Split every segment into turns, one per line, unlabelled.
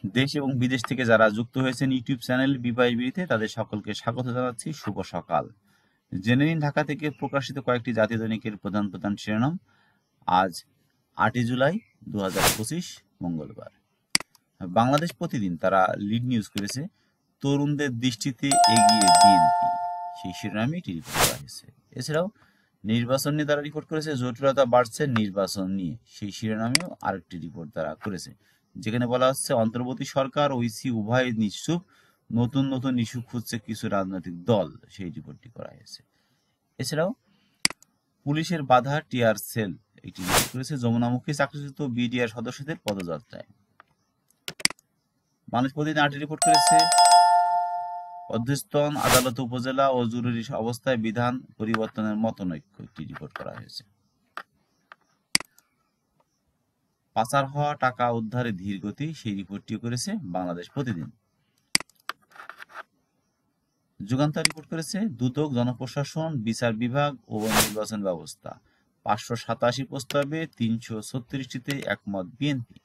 দেশ এবং বিদেশ থেকে যারা যুক্ত হয়েছেন ইউটিউব চ্যানেল বিবাহের বিড়িতে তাদের সকলকে স্বাগত জানাচ্ছি। শুভ সকাল। জেনে নিন ঢাকা থেকে প্রকাশিত কয়েকটি জাতীয় দৈনিকের প্রধান প্রধান শিরোনাম। আজ 8 জুলাই 2025 মঙ্গলবার। বাংলাদেশ প্রতিদিন তারা লিড নিউজ করেছে তরুণদের দৃষ্টিতে এগিয়ে বিএনপি, সেই শিরোনামে এটি রিপোর্ট করা হয়েছে। এছাড়াও নির্বাচন নিয়ে তারা রিপোর্ট করেছে জটিলতা বাড়ছে নির্বাচন নিয়ে, সেই শিরোনামেও আরেকটি রিপোর্ট তারা করেছে, যেখানে বলা হচ্ছে অন্তর্বর্তী সরকার ও ইসি উভয় নিশ্চুপ, নতুন নতুন ইস্যু খুঁজছে কিছু রাজনৈতিক দল, সেই রিপোর্টটি করা হয়েছে। এছাড়াও পুলিশের বাধা টিয়ার সেল, এটি রিপোর্ট করেছে যমুনামুখী চাকরিচ্যুত বিডিআর সদস্যদের পদযাত্রায়। মানুষ প্রতিদিন আটটি রিপোর্ট করেছে অধ্যস্তন আদালত উপজেলা ও জরুরি অবস্থায় বিধান পরিবর্তনের মতনৈক্য, একটি রিপোর্ট করা হয়েছে। পাচার হওয়া টাকা উদ্ধারে ধীর গতি, সেই রিপোর্টটি করেছে বাংলাদেশ প্রতিদিন। যুগান্তর রিপোর্ট করেছে দুদক, জনপ্রশাসন, বিচার বিভাগ ও নির্বাচন ব্যবস্থা, 587 প্রস্তাবে 336টিতে একমত বিএনপি।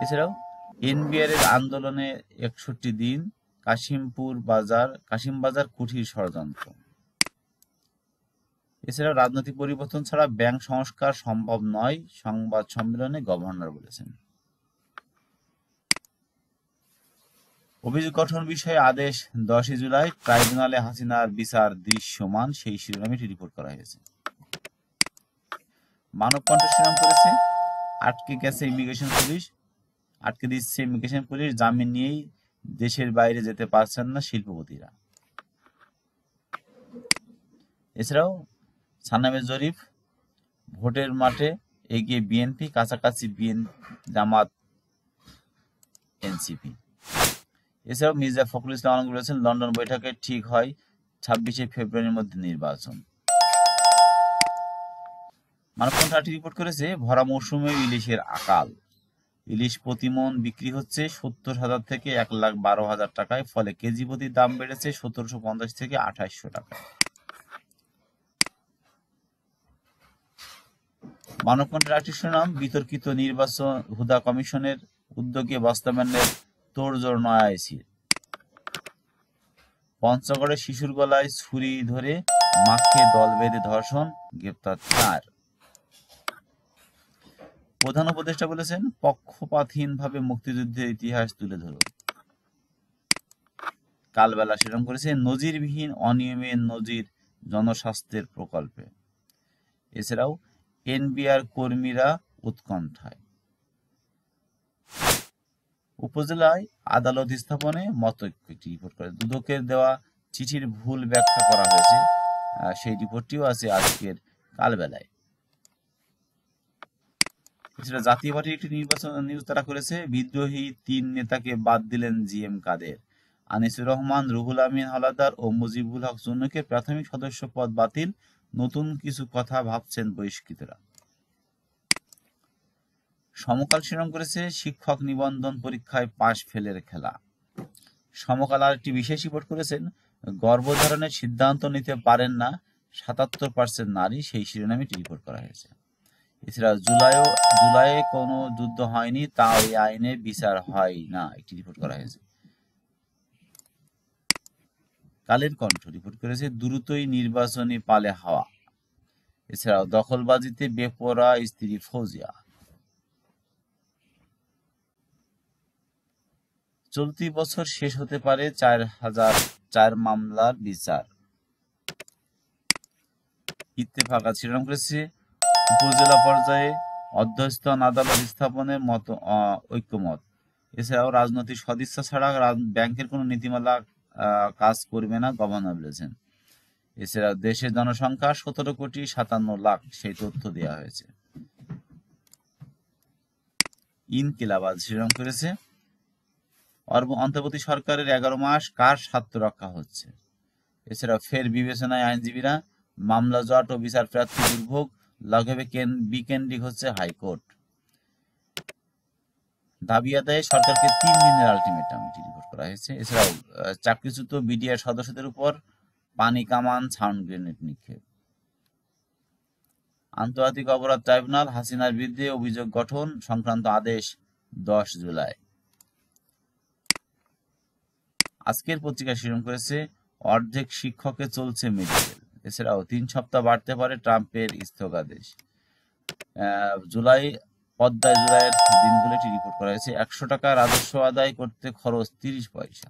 এছাড়াও এনবিআর এর আন্দোলনে 61 দিন, কাশিমবাজার কুঠির ষড়যন্ত্র। এছাড়াও রাজনৈতিক পরিবর্তন ছাড়া ব্যাংক সংস্কার সম্ভব নয়, সংবাদ সম্মেলনে গভর্নর বলেছেন। অভিযোগ গঠন বিষয়ে আদেশ 10 জুলাই, ট্রাইব্যুনালে হাসিনার বিচার দৃশ্যমান, সেই শিরোনামে রিপোর্ট করা হয়েছে। মানবকণ্ঠ শিরোনাম করেছে আটকে দিচ্ছে ইমিগ্রেশন পুলিশ, জামিন নিয়েই দেশের বাইরে যেতে পারছেন না শিল্পপতিরা। এছাড়াও সানামের জরিপ, ভোটের মাঠে এগিয়ে বিএনপি, কাছাকাছি জামাত এনসিপি। এছাড়াও মির্জা ফখরুল ইসলাম আলমগীর বলেছেন লন্ডন বৈঠকে ঠিক হয় 26 ফেব্রুয়ারির মধ্যে নির্বাচন। মানবকণ্ঠ রিপোর্ট করেছে ভরা মৌসুমে ইলিশের আকাল, ইলিশ প্রতি মন বিক্রি হচ্ছে 70,000 থেকে 1,12,000 টাকায়, ফলে কেজি প্রতি দাম বেড়েছে 1750 থেকে 2800 টাকায়। মানবকণ্ঠের আরেকটি শিরোনাম বিতর্কিত নির্বাচন হুদা কমিশনের উদ্যোগে বাস্তবায়নের তোড়জোড় নয়া আইসির। পঞ্চগড়ে শিশুর গলায় ছুরি ধরে মাকে দল বেঁধে ধর্ষণ, গ্রেপ্তার 4। প্রধান উপদেষ্টা বলেছেন পক্ষপাতহীনভাবে মুক্তিযুদ্ধের ইতিহাস তুলে ধরুন। কালবেলা শিরোনাম করেছে নজিরবিহীন অনিয়মের নজির জনস্বাস্থ্যের প্রকল্পে। এছাড়াও এনবিআর কর্মীরা উৎকণ্ঠায়। উপজেলায় আদালত স্থাপনে মতৈক্য, রিপোর্ট করে দুদকের দেওয়া চিঠির ভুল ব্যাখ্যা করা হয়েছে, সেই রিপোর্টটিও আছে আজকের কালবেলায়। এছাড়া জাতীয় পার্টির একটি নির্বাচন নিউজ তারা করেছে বিদ্রোহী 3 নেতাকে বাদ দিলেন জিএম কাদের, আনিসুর রহমান, রুহুল আমিন হাওলাদার ও মুজিবুল হক চুন্নুকে প্রাথমিক সদস্য পদ বাতিল, নতুন কিছু কথা ভাবছেন বহিষ্কৃতরা। সমকাল শিরোনাম করেছে শিক্ষক নিবন্ধন পরীক্ষায় পাশ ফেলের খেলা। সমকাল আরেকটি বিশেষ রিপোর্ট করেছেন গর্ভধারণের সিদ্ধান্ত নিতে পারেন না 77% নারী, সেই শিরোনামে রিপোর্ট করা হয়েছে। এছাড়া জুলাইয়ে কোনো যুদ্ধ হয়নি, তাও এই আইনে বিচার হয় না, একটি রিপোর্ট করা হয়েছে। কালের কণ্ঠ রিপোর্ট করেছে দ্রুতই নির্বাচনী পালে হাওয়া। এছাড়াও দখলবাজিতে বেপরোয়া স্ত্রী ফৌজিয়া। চলতি বছর শেষ হতে পারে 4004 মামলার বিচার। ইত্তেফাক শিরোনাম করেছে উপজেলা পর্যায়ে অধ্যস্তন আদালত স্থাপনের মতো ঐক্যমত। এছাড়াও রাজনৈতিক সদিচ্ছা ছাড়া ব্যাংকের কোনো নীতিমালা কাজ করবে না, গভর্নর বলেছেন। এছাড়া দেশের জনসংখ্যা 17,57,00,000, সেই তথ্য দেওয়া হয়েছে। ইনকিলাব শিরোনাম করেছে অন্তর্বর্তী সরকারের 11 মাস কার স্বার্থ রক্ষা হচ্ছে। এছাড়াও ফের বিবেচনায় আইনজীবীরা, মামলা জট ও বিচার প্রার্থী দুর্ভোগ, লাঘবে বিকেন্দ্রিক হচ্ছে হাইকোর্ট। দাবি আদায়ে সরকারকে 3 দিনের আলটিমেটাম, এটি রিপোর্ট করা হয়েছে। এছাড়াও চাকরিচ্যুত বিডিআর সদস্যদের উপর পানি কামান, সাউন্ড গ্রেনেড নিক্ষেপ। আন্তর্জাতিক অপরাধ ট্রাইব্যুনাল হাসিনার বিরুদ্ধে অভিযোগ গঠন সংক্রান্ত আদেশ 10 জুলাই। আজকের পত্রিকা শিরোনাম করেছে অর্ধেক শিক্ষকে চলছে মেডিকেল। এছাড়াও 3 সপ্তাহ বাড়তে পারে ট্রাম্পের স্থগিতাদেশ। পদ্মায় জুলাইয়ের দিনগুলো এটি রিপোর্ট করা হয়েছে। 100 টাকা রাজস্ব আদায় করতে খরচ 30 পয়সা।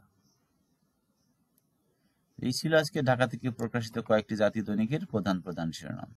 এই ছিল আজকে ঢাকা থেকে প্রকাশিত কয়েকটি জাতীয় দৈনিকের প্রধান শিরোনাম।